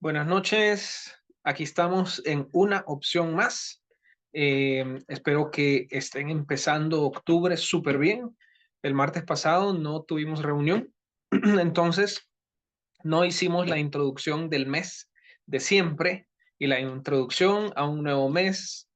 Buenas noches, aquí estamos en una opción más. Espero que estén empezando octubre súper bien. El martes pasado no tuvimos reunión, entonces no hicimos la introducción del mes de siempre y la introducción a un nuevo mes.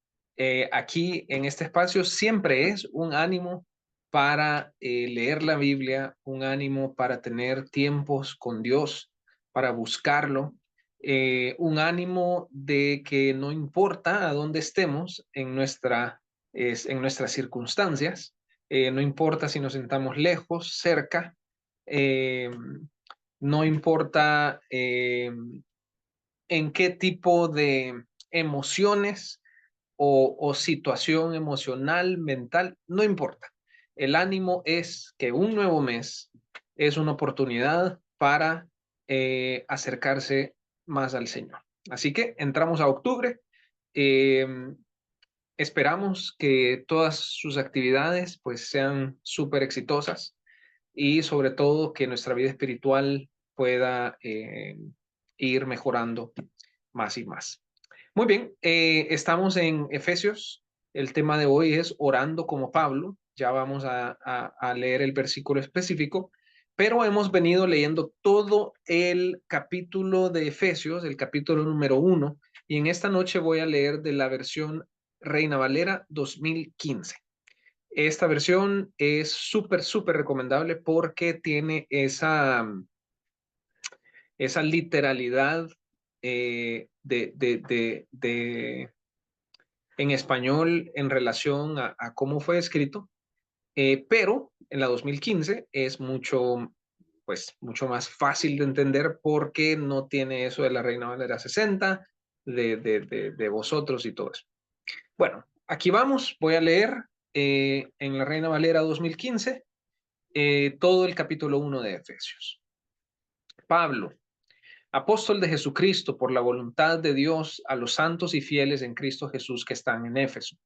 Aquí en este espacio siempre es un ánimo para leer la Biblia, un ánimo para tener tiempos con Dios, para buscarlo, un ánimo de que no importa a dónde estemos en nuestras circunstancias, no importa si nos sentamos lejos, cerca, eh, no importa en qué tipo de emociones o situación emocional, mental, no importa. El ánimo es que un nuevo mes es una oportunidad para acercarse más al Señor. Así que entramos a octubre. eh, Esperamos que todas sus actividades pues sean súper exitosas y sobre todo que nuestra vida espiritual pueda ir mejorando más y más. Muy bien, estamos en Efesios. El tema de hoy es orando como Pablo. Ya vamos a leer el versículo específico, pero hemos venido leyendo todo el capítulo de Efesios, el capítulo número 1, y en esta noche voy a leer de la versión Reina Valera 2015. Esta versión es súper recomendable porque tiene esa literalidad en español en relación a cómo fue escrito, pero en la 2015 es mucho más fácil de entender porque no tiene eso de la Reina Valera 60, de vosotros y todo eso. Bueno, aquí vamos, voy a leer en la Reina Valera 2015 todo el capítulo 1 de Efesios. Pablo, apóstol de Jesucristo por la voluntad de Dios a los santos y fieles en Cristo Jesús que están en Éfeso.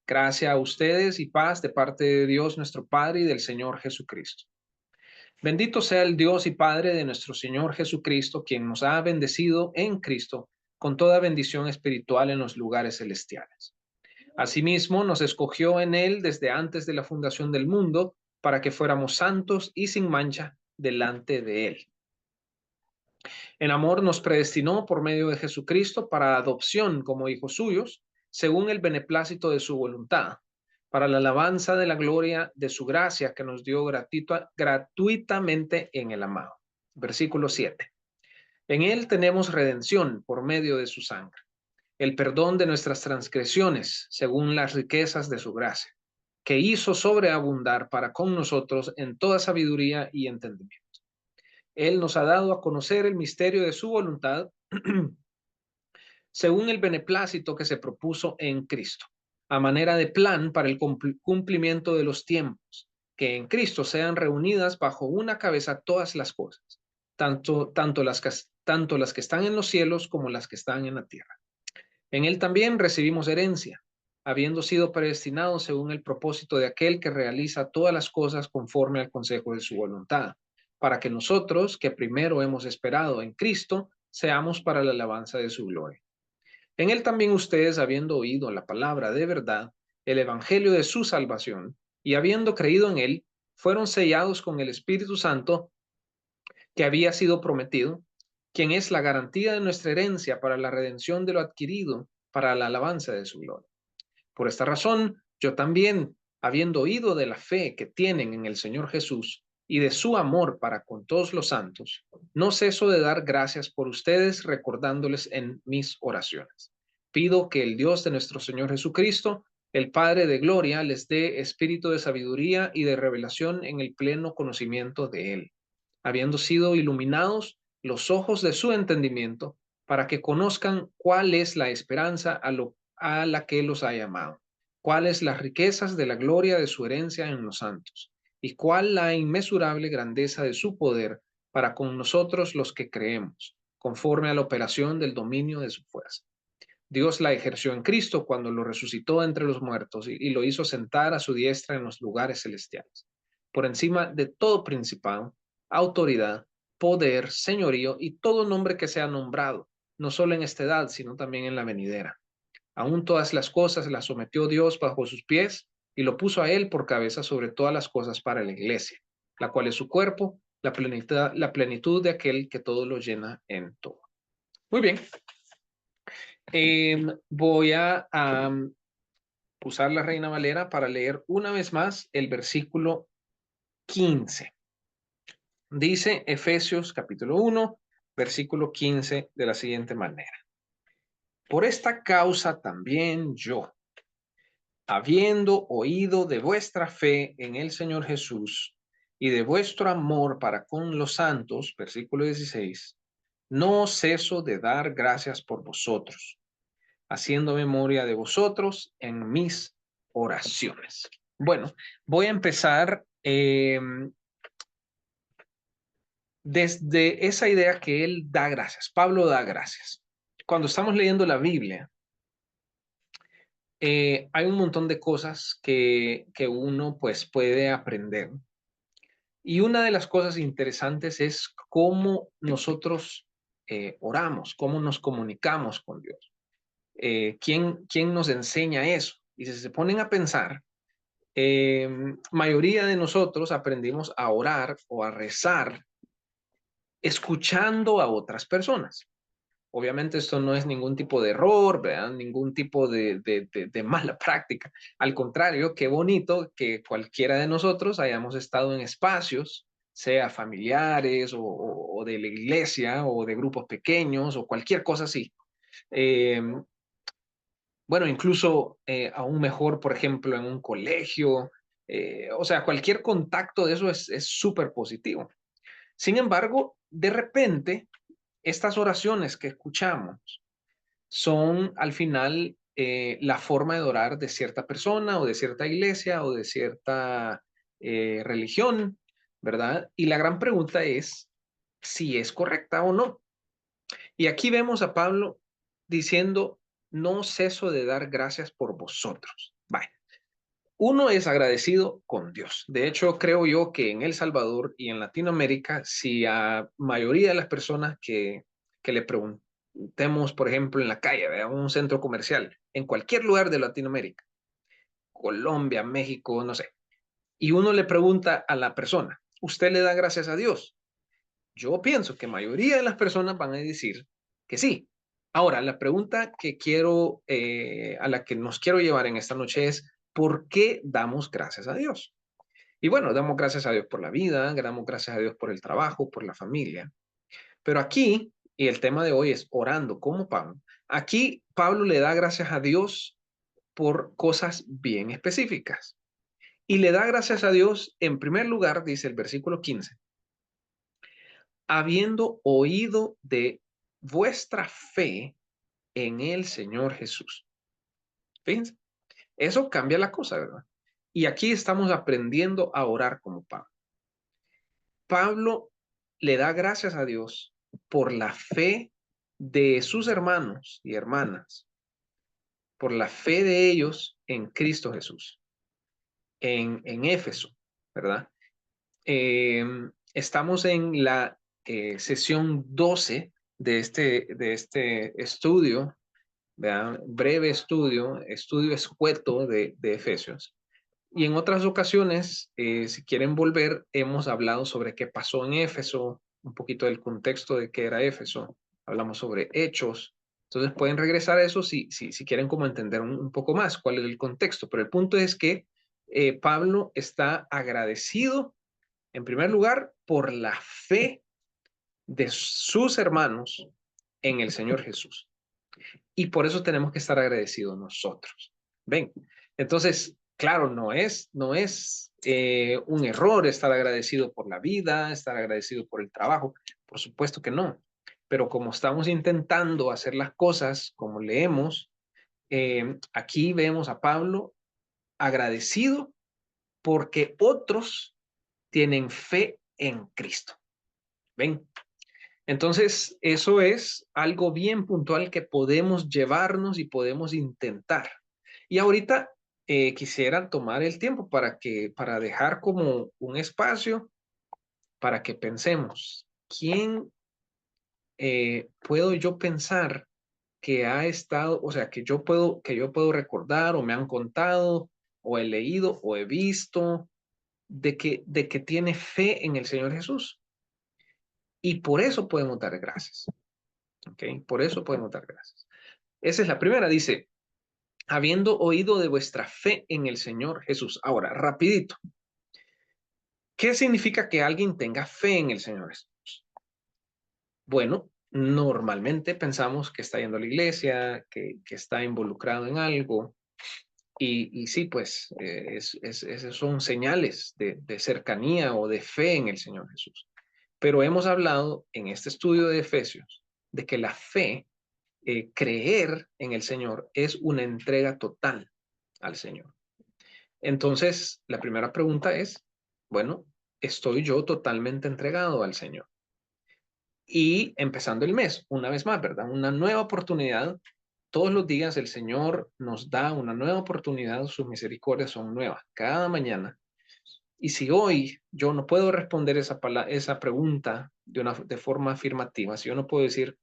Gracias a ustedes y paz de parte de Dios nuestro Padre y del Señor Jesucristo. Bendito sea el Dios y Padre de nuestro Señor Jesucristo, quien nos ha bendecido en Cristo con toda bendición espiritual en los lugares celestiales. Asimismo, nos escogió en Él desde antes de la fundación del mundo para que fuéramos santos y sin mancha delante de Él. En amor nos predestinó por medio de Jesucristo para adopción como hijos suyos, según el beneplácito de su voluntad, para la alabanza de la gloria de su gracia que nos dio gratuitamente en el amado. Versículo 7. En él tenemos redención por medio de su sangre, el perdón de nuestras transgresiones, según las riquezas de su gracia, que hizo sobreabundar para con nosotros en toda sabiduría y entendimiento. Él nos ha dado a conocer el misterio de su voluntad, según el beneplácito que se propuso en Cristo, a manera de plan para el cumplimiento de los tiempos, que en Cristo sean reunidas bajo una cabeza todas las cosas, tanto las que están en los cielos como las que están en la tierra. En él también recibimos herencia, habiendo sido predestinados según el propósito de aquel que realiza todas las cosas conforme al consejo de su voluntad, para que nosotros, que primero hemos esperado en Cristo, seamos para la alabanza de su gloria. En él también ustedes, habiendo oído la palabra de verdad, el evangelio de su salvación, y habiendo creído en él, fueron sellados con el Espíritu Santo que había sido prometido, quien es la garantía de nuestra herencia para la redención de lo adquirido, para la alabanza de su gloria. Por esta razón, yo también, habiendo oído de la fe que tienen en el Señor Jesús y de su amor para con todos los santos, no ceso de dar gracias por ustedes, recordándoles en mis oraciones. Pido que el Dios de nuestro Señor Jesucristo, el Padre de gloria, les dé espíritu de sabiduría y de revelación en el pleno conocimiento de Él, habiendo sido iluminados los ojos de su entendimiento, para que conozcan cuál es la esperanza a la que los ha llamado, cuáles las riquezas de la gloria de su herencia en los santos, y cuál la inmesurable grandeza de su poder para con nosotros los que creemos, conforme a la operación del dominio de su fuerza. Dios la ejerció en Cristo cuando lo resucitó entre los muertos y lo hizo sentar a su diestra en los lugares celestiales, por encima de todo principado, autoridad, poder, señorío y todo nombre que sea nombrado, no solo en esta edad, sino también en la venidera. Aún todas las cosas las sometió Dios bajo sus pies y lo puso a él por cabeza sobre todas las cosas para la iglesia, la cual es su cuerpo, la plenitud de aquel que todo lo llena en todo. Muy bien. Voy a usar la Reina Valera para leer una vez más el versículo 15. Dice Efesios capítulo 1, versículo 15 de la siguiente manera. Por esta causa también yo, habiendo oído de vuestra fe en el Señor Jesús y de vuestro amor para con los santos, versículo 16, no ceso de dar gracias por vosotros, haciendo memoria de vosotros en mis oraciones. Bueno, voy a empezar desde esa idea que él da gracias. Pablo da gracias. Cuando estamos leyendo la Biblia, hay un montón de cosas que uno pues puede aprender. Y una de las cosas interesantes es cómo nosotros oramos, cómo nos comunicamos con Dios. ¿Quién nos enseña eso? Y si se ponen a pensar, mayoría de nosotros aprendimos a orar o a rezar escuchando a otras personas. Obviamente esto no es ningún tipo de error, ¿verdad? Ningún tipo de mala práctica. Al contrario, qué bonito que cualquiera de nosotros hayamos estado en espacios, sea familiares o de la iglesia o de grupos pequeños o cualquier cosa así. Eh, bueno, incluso aún mejor, por ejemplo, en un colegio. O sea, cualquier contacto de eso es súper positivo. Sin embargo, de repente, estas oraciones que escuchamos son al final la forma de orar de cierta persona o de cierta iglesia o de cierta religión, ¿verdad? Y la gran pregunta es si es correcta o no. Y aquí vemos a Pablo diciendo, no ceso de dar gracias por vosotros. Vaya. Uno es agradecido con Dios. De hecho, creo yo que en El Salvador y en Latinoamérica, si a mayoría de las personas que le preguntemos, por ejemplo, en la calle, en un centro comercial, en cualquier lugar de Latinoamérica, Colombia, México, no sé, y uno le pregunta a la persona, ¿usted le da gracias a Dios? Yo pienso que mayoría de las personas van a decir que sí. Ahora, la pregunta que quiero, a la que nos quiero llevar en esta noche es, ¿por qué damos gracias a Dios? Y bueno, damos gracias a Dios por la vida, damos gracias a Dios por el trabajo, por la familia. Pero aquí, y el tema de hoy es orando como Pablo, aquí Pablo le da gracias a Dios por cosas bien específicas. Y le da gracias a Dios, en primer lugar, dice el versículo 15, habiendo oído de vuestra fe en el Señor Jesús. Fíjense, eso cambia la cosa, ¿verdad? Y aquí estamos aprendiendo a orar como Pablo. Pablo le da gracias a Dios por la fe de sus hermanos y hermanas, por la fe de ellos en Cristo Jesús, en Éfeso, ¿verdad? Estamos en la sesión 12 de este estudio, ¿verdad? Breve estudio escueto de Efesios. Y en otras ocasiones, si quieren volver, hemos hablado sobre qué pasó en Éfeso, un poquito del contexto de qué era Éfeso, hablamos sobre hechos. Entonces pueden regresar a eso si quieren como entender un poco más cuál es el contexto. Pero el punto es que Pablo está agradecido, en primer lugar, por la fe de sus hermanos en el Señor Jesús. Y por eso tenemos que estar agradecidos nosotros. Ven, entonces, claro, no es un error estar agradecido por la vida, estar agradecido por el trabajo. Por supuesto que no. Pero como estamos intentando hacer las cosas como leemos, aquí vemos a Pablo agradecido porque otros tienen fe en Cristo. Ven, entonces, eso es algo bien puntual que podemos llevarnos y podemos intentar. Y ahorita quisiera tomar el tiempo para dejar como un espacio para que pensemos, puedo yo pensar que ha estado, o sea, que yo puedo recordar o me han contado o he leído o he visto de que tiene fe en el Señor Jesús. Y por eso podemos dar gracias. ¿Ok? Por eso podemos dar gracias. Esa es la primera, dice, habiendo oído de vuestra fe en el Señor Jesús. Ahora, rapidito. ¿Qué significa que alguien tenga fe en el Señor Jesús? Bueno, normalmente pensamos que está yendo a la iglesia, que está involucrado en algo. Y sí, pues esos son señales de cercanía o de fe en el Señor Jesús. Pero hemos hablado en este estudio de Efesios de que la fe, creer en el Señor, es una entrega total al Señor. Entonces, la primera pregunta es, bueno, ¿estoy yo totalmente entregado al Señor? Y empezando el mes, una vez más, ¿verdad? Una nueva oportunidad. Todos los días el Señor nos da una nueva oportunidad, sus misericordias son nuevas cada mañana. Y si hoy yo no puedo responder esa pregunta de forma afirmativa, si yo no puedo decir,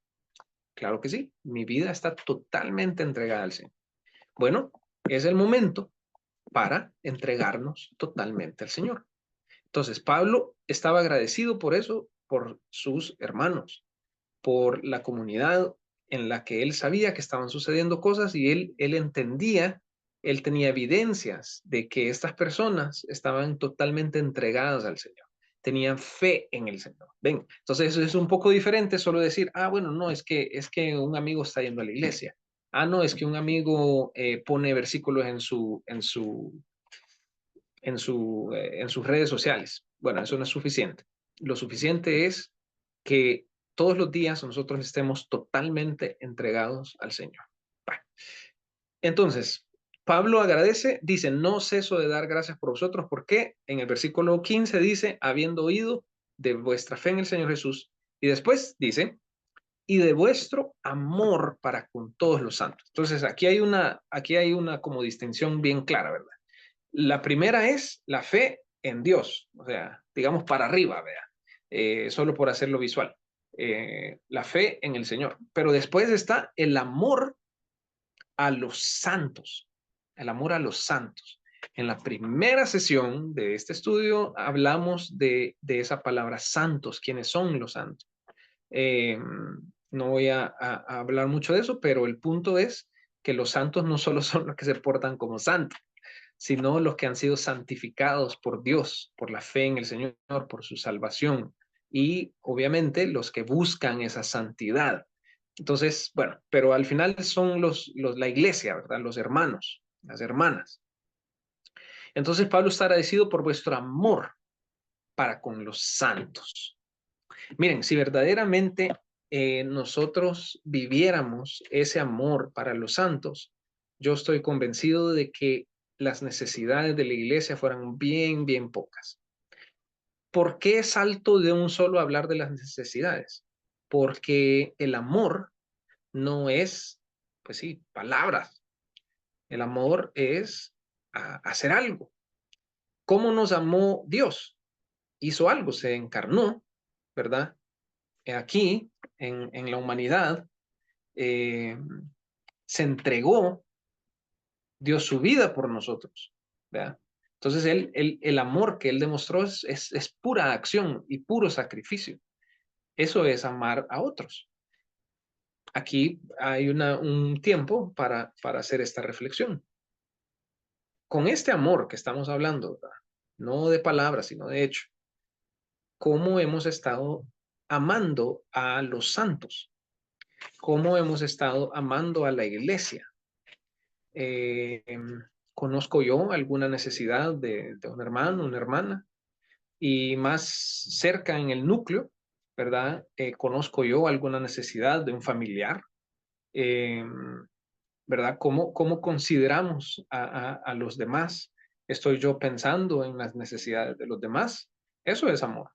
claro que sí, mi vida está totalmente entregada al Señor. Bueno, es el momento para entregarnos totalmente al Señor. Entonces, Pablo estaba agradecido por eso, por sus hermanos, por la comunidad en la que él sabía que estaban sucediendo cosas y él entendía, él tenía evidencias de que estas personas estaban totalmente entregadas al Señor, tenían fe en el Señor. Ven, entonces eso es un poco diferente solo decir, ah, bueno, no, es que un amigo está yendo a la iglesia. Ah, no, es que un amigo pone versículos en sus redes sociales. Bueno, eso no es suficiente. Lo suficiente es que todos los días nosotros estemos totalmente entregados al Señor. Bueno, entonces, Pablo agradece, dice, no ceso de dar gracias por vosotros, porque en el versículo 15 dice, habiendo oído de vuestra fe en el Señor Jesús, y después dice, y de vuestro amor para con todos los santos. Entonces, aquí hay una como distinción bien clara, ¿verdad? La primera es la fe en Dios, o sea, digamos para arriba, vea, solo por hacerlo visual. La fe en el Señor. Pero después está el amor a los santos, el amor a los santos. En la primera sesión de este estudio hablamos de esa palabra santos, quiénes son los santos. Eh, no voy a hablar mucho de eso, pero el punto es que los santos no solo son los que se portan como santos, sino los que han sido santificados por Dios, por la fe en el Señor, por su salvación, y obviamente los que buscan esa santidad. Entonces, bueno, pero al final son la iglesia, ¿verdad? Los hermanos, las hermanas. Entonces, Pablo está agradecido por vuestro amor para con los santos. Miren, si verdaderamente nosotros viviéramos ese amor para los santos, yo estoy convencido de que las necesidades de la iglesia fueran bien, bien pocas. ¿Por qué salto de un solo a hablar de las necesidades? Porque el amor no es, pues sí, palabras. El amor es hacer algo. ¿Cómo nos amó Dios? Hizo algo, se encarnó, ¿verdad? Aquí, en la humanidad, eh, se entregó, dio su vida por nosotros, ¿verdad? Entonces, el amor que él demostró es pura acción y puro sacrificio. Eso es amar a otros. Aquí hay un tiempo para hacer esta reflexión. Con este amor que estamos hablando, ¿verdad? No de palabras, sino de hecho, ¿cómo hemos estado amando a los santos? ¿Cómo hemos estado amando a la iglesia? Eh, ¿Conozco yo alguna necesidad de un hermano, una hermana? Y más cerca en el núcleo, ¿verdad? ¿Conozco yo alguna necesidad de un familiar? Eh, ¿Verdad? ¿Cómo consideramos a los demás? ¿Estoy yo pensando en las necesidades de los demás? Eso es amor.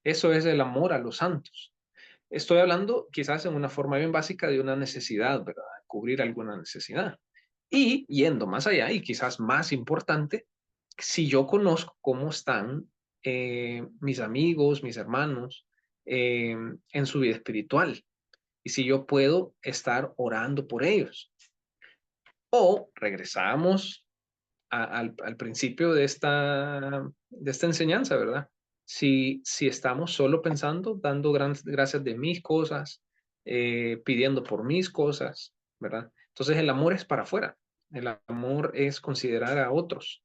Eso es el amor a los santos. Estoy hablando quizás en una forma bien básica de una necesidad, ¿verdad? Cubrir alguna necesidad. Y yendo más allá y quizás más importante, si yo conozco cómo están mis amigos, mis hermanos en su vida espiritual, y si yo puedo estar orando por ellos. O regresamos al principio de esta enseñanza, ¿verdad? Si estamos solo pensando, dando gracias de mis cosas, pidiendo por mis cosas, ¿verdad? Entonces el amor es para afuera, el amor es considerar a otros.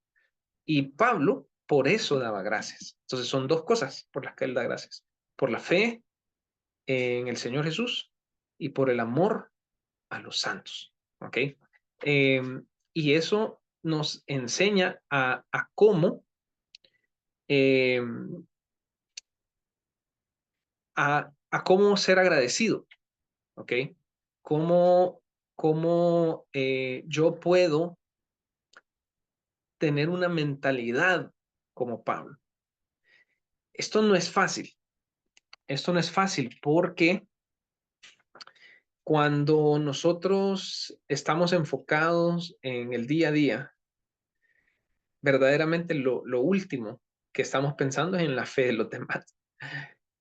Y Pablo por eso daba gracias. Entonces son dos cosas por las que él da gracias. Por la fe en el Señor Jesús y por el amor a los santos. ¿Ok? Y eso nos enseña a cómo eh, a cómo ser agradecido, ¿ok? Cómo, cómo yo puedo tener una mentalidad como Pablo. Esto no es fácil. Esto no es fácil porque cuando nosotros estamos enfocados en el día a día, verdaderamente lo último que estamos pensando es en la fe de los demás.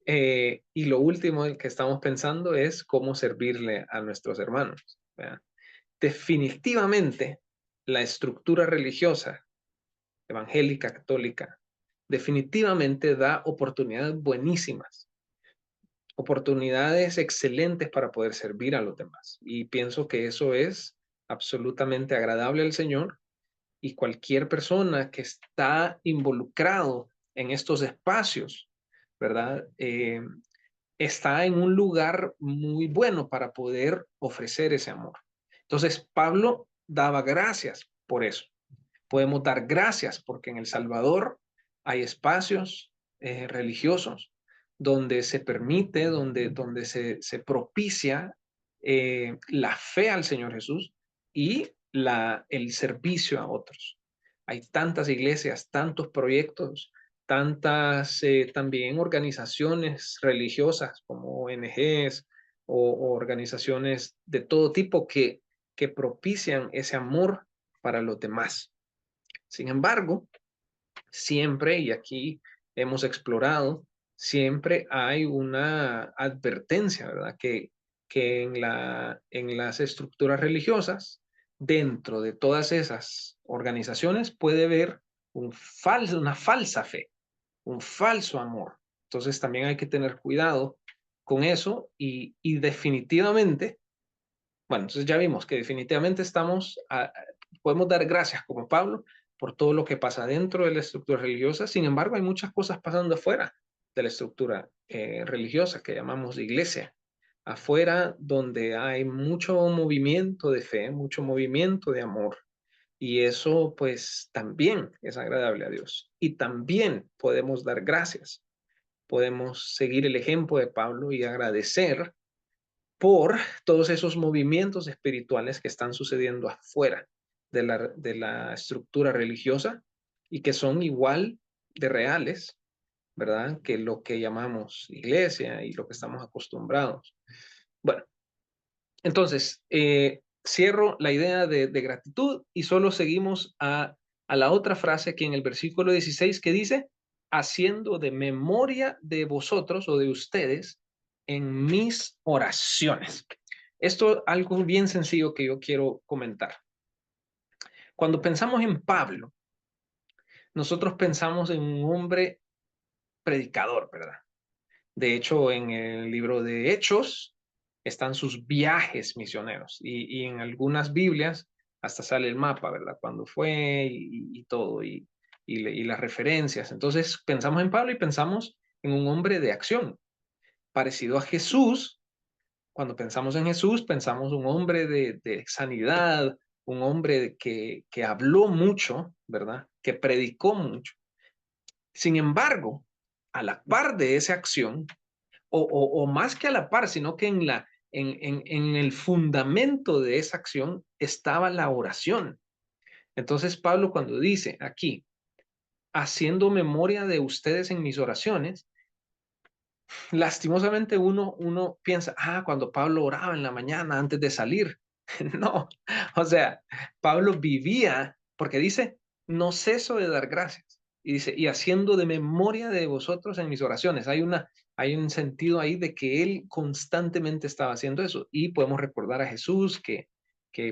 Y lo último que estamos pensando es cómo servirle a nuestros hermanos. ¿Verdad? Definitivamente, la estructura religiosa, evangélica, católica, definitivamente da oportunidades buenísimas, oportunidades excelentes para poder servir a los demás. Y pienso que eso es absolutamente agradable al Señor y cualquier persona que está involucrado en estos espacios, ¿verdad? Está en un lugar muy bueno para poder ofrecer ese amor. Entonces, Pablo daba gracias por eso. Podemos dar gracias porque en El Salvador hay espacios religiosos donde se permite, donde se propicia la fe al Señor Jesús y el servicio a otros. Hay tantas iglesias, tantos proyectos, tantas también organizaciones religiosas como ONGs o organizaciones de todo tipo que propician ese amor para los demás. Sin embargo, siempre, y aquí hemos explorado, siempre hay una advertencia, ¿verdad? Que en las estructuras religiosas, dentro de todas esas organizaciones, puede haber una falsa fe, un falso amor. Entonces también hay que tener cuidado con eso y definitivamente, bueno, entonces ya vimos que definitivamente podemos dar gracias como Pablo por todo lo que pasa dentro de la estructura religiosa. Sin embargo, hay muchas cosas pasando afuera de la estructura religiosa que llamamos iglesia. Afuera donde hay mucho movimiento de fe, mucho movimiento de amor. Y eso pues también es agradable a Dios. Y también podemos dar gracias. Podemos seguir el ejemplo de Pablo y agradecer por todos esos movimientos espirituales que están sucediendo afuera de la estructura religiosa y que son igual de reales, ¿verdad? Que lo que llamamos iglesia y lo que estamos acostumbrados. Bueno, entonces, cierro la idea de gratitud y solo seguimos a la otra frase aquí en el versículo 16 que dice, haciendo de memoria de vosotros o de ustedes en mis oraciones. Esto es algo bien sencillo que yo quiero comentar. Cuando pensamos en Pablo, nosotros pensamos en un hombre predicador, ¿verdad? De hecho, en el libro de Hechos están sus viajes misioneros y en algunas Biblias hasta sale el mapa, ¿verdad? Cuando fue y todo y las referencias. Entonces pensamos en Pablo y pensamos en un hombre de acción, parecido a Jesús. Cuando pensamos en Jesús, pensamos un hombre de sanidad, un hombre que habló mucho, ¿verdad? Que predicó mucho. Sin embargo, a la par de esa acción, o más que a la par, sino que en el fundamento de esa acción estaba la oración. Entonces Pablo cuando dice aquí, haciendo memoria de ustedes en mis oraciones, lastimosamente uno piensa, cuando Pablo oraba en la mañana antes de salir. No, o sea, Pablo vivía, porque dice, no ceso de dar gracias. Y dice, y haciendo de memoria de vosotros en mis oraciones. Hay hay un sentido ahí de que él constantemente estaba haciendo eso. Y podemos recordar a Jesús que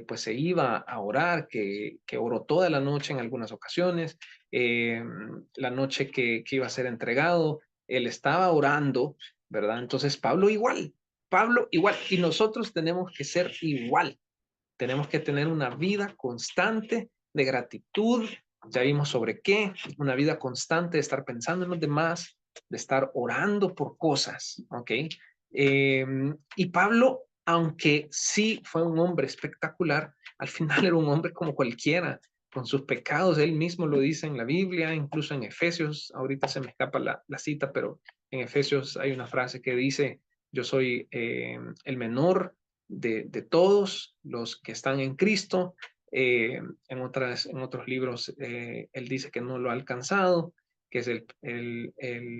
pues se iba a orar, que oró toda la noche en algunas ocasiones, la noche que iba a ser entregado, él estaba orando, ¿verdad? Entonces Pablo igual, y nosotros tenemos que ser igual. Tenemos que tener una vida constante de gratitud. Ya vimos sobre qué, una vida constante de estar pensando en los demás, de estar orando por cosas, ¿ok? Y Pablo, aunque sí fue un hombre espectacular, al final era un hombre como cualquiera, con sus pecados, él mismo lo dice en la Biblia, incluso en Efesios, ahorita se me escapa la cita, pero en Efesios hay una frase que dice, yo soy el menor de todos los que están en Cristo. En otros libros, él dice que no lo ha alcanzado, que es el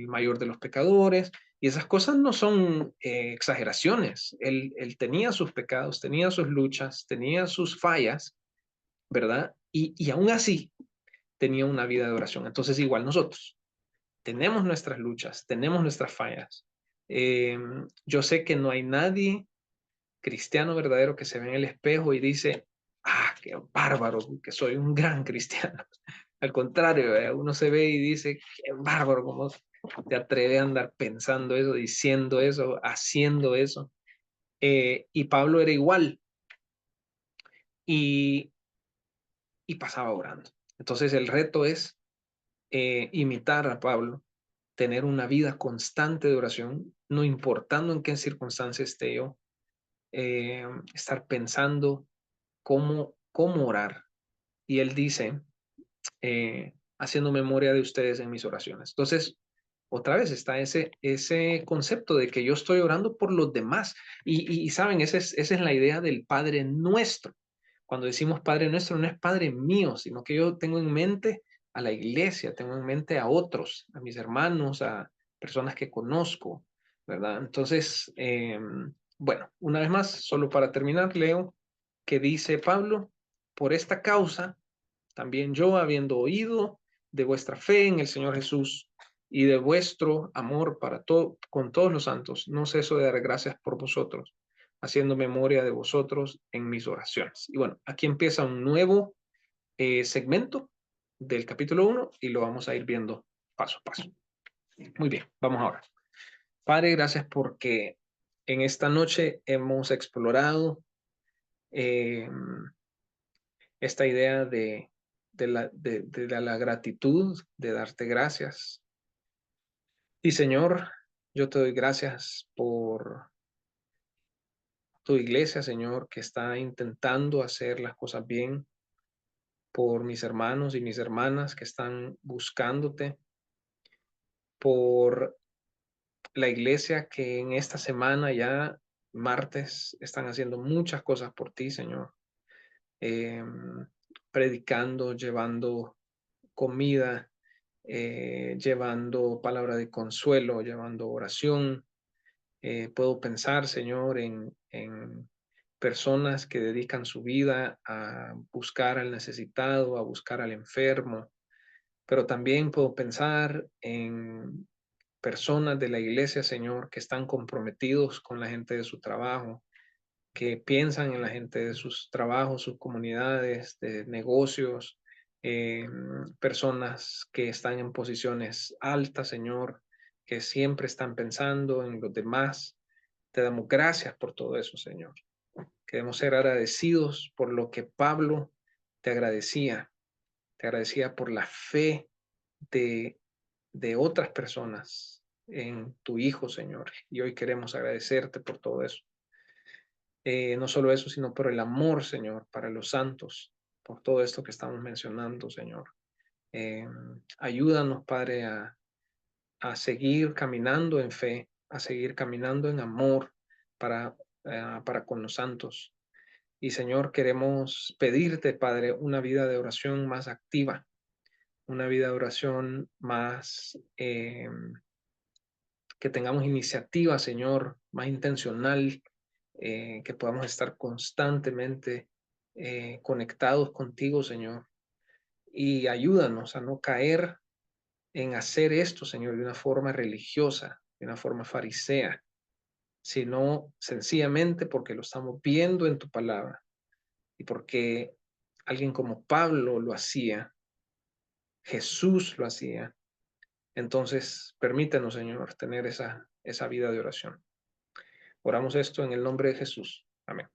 mayor de los pecadores. Y esas cosas no son exageraciones. Él tenía sus pecados, tenía sus luchas, tenía sus fallas, ¿verdad? Y aún así tenía una vida de oración. Entonces, igual nosotros tenemos nuestras luchas, tenemos nuestras fallas. Yo sé que no hay nadie cristiano verdadero que se ve en el espejo y dice, ah, qué bárbaro, que soy un gran cristiano. Al contrario, uno se ve y dice, qué bárbaro, cómo te atreve a andar pensando eso, diciendo eso, haciendo eso. Y Pablo era igual y, y pasaba orando. Entonces el reto es imitar a Pablo, tener una vida constante de oración, no importando en qué circunstancia esté yo, estar pensando cómo orar. Y él dice, haciendo memoria de ustedes en mis oraciones. Entonces, otra vez está ese concepto de que yo estoy orando por los demás. Y saben, esa es la idea del Padre Nuestro. Cuando decimos Padre Nuestro, no es Padre mío, sino que yo tengo en mente a la iglesia, tengo en mente a otros, a mis hermanos, a personas que conozco, ¿verdad? Entonces, bueno, una vez más, solo para terminar, leo que dice Pablo, por esta causa también yo, habiendo oído de vuestra fe en el Señor Jesús y de vuestro amor para con todos los santos, no ceso de dar gracias por vosotros, haciendo memoria de vosotros en mis oraciones. Y bueno, aquí empieza un nuevo segmento del capítulo 1 y lo vamos a ir viendo paso a paso. Muy bien, vamos ahora. Padre, gracias porque en esta noche hemos explorado eh, esta idea de la gratitud, de darte gracias. Y Señor, yo te doy gracias por tu iglesia, Señor, que está intentando hacer las cosas bien, por mis hermanos y mis hermanas que están buscándote, por la iglesia que en esta semana ya, martes, están haciendo muchas cosas por ti, Señor. Eh, Predicando, llevando comida, llevando palabra de consuelo, llevando oración. Puedo pensar, Señor, en personas que dedican su vida a buscar al necesitado, a buscar al enfermo, pero también puedo pensar en personas de la iglesia, Señor, que están comprometidos con la gente de su trabajo, que piensan en la gente de sus trabajos, sus comunidades, de negocios, personas que están en posiciones altas, Señor, que siempre están pensando en los demás. Te damos gracias por todo eso, Señor. Queremos ser agradecidos por lo que Pablo te agradecía. Te agradecía por la fe de, de otras personas en tu Hijo, Señor. Y hoy queremos agradecerte por todo eso. No solo eso, sino por el amor, Señor, para los santos, por todo esto que estamos mencionando, Señor. Eh, Ayúdanos, Padre, a seguir caminando en fe, a seguir caminando en amor para con los santos. Y, Señor, queremos pedirte, Padre, una vida de oración más activa, una vida de oración más, que tengamos iniciativa, Señor, más intencional, que podamos estar constantemente conectados contigo, Señor. Y ayúdanos a no caer en hacer esto, Señor, de una forma religiosa, de una forma farisea, sino sencillamente porque lo estamos viendo en tu palabra y porque alguien como Pablo lo hacía, Jesús lo hacía. Entonces, permítanos, Señor, tener esa vida de oración. Oramos esto en el nombre de Jesús. Amén.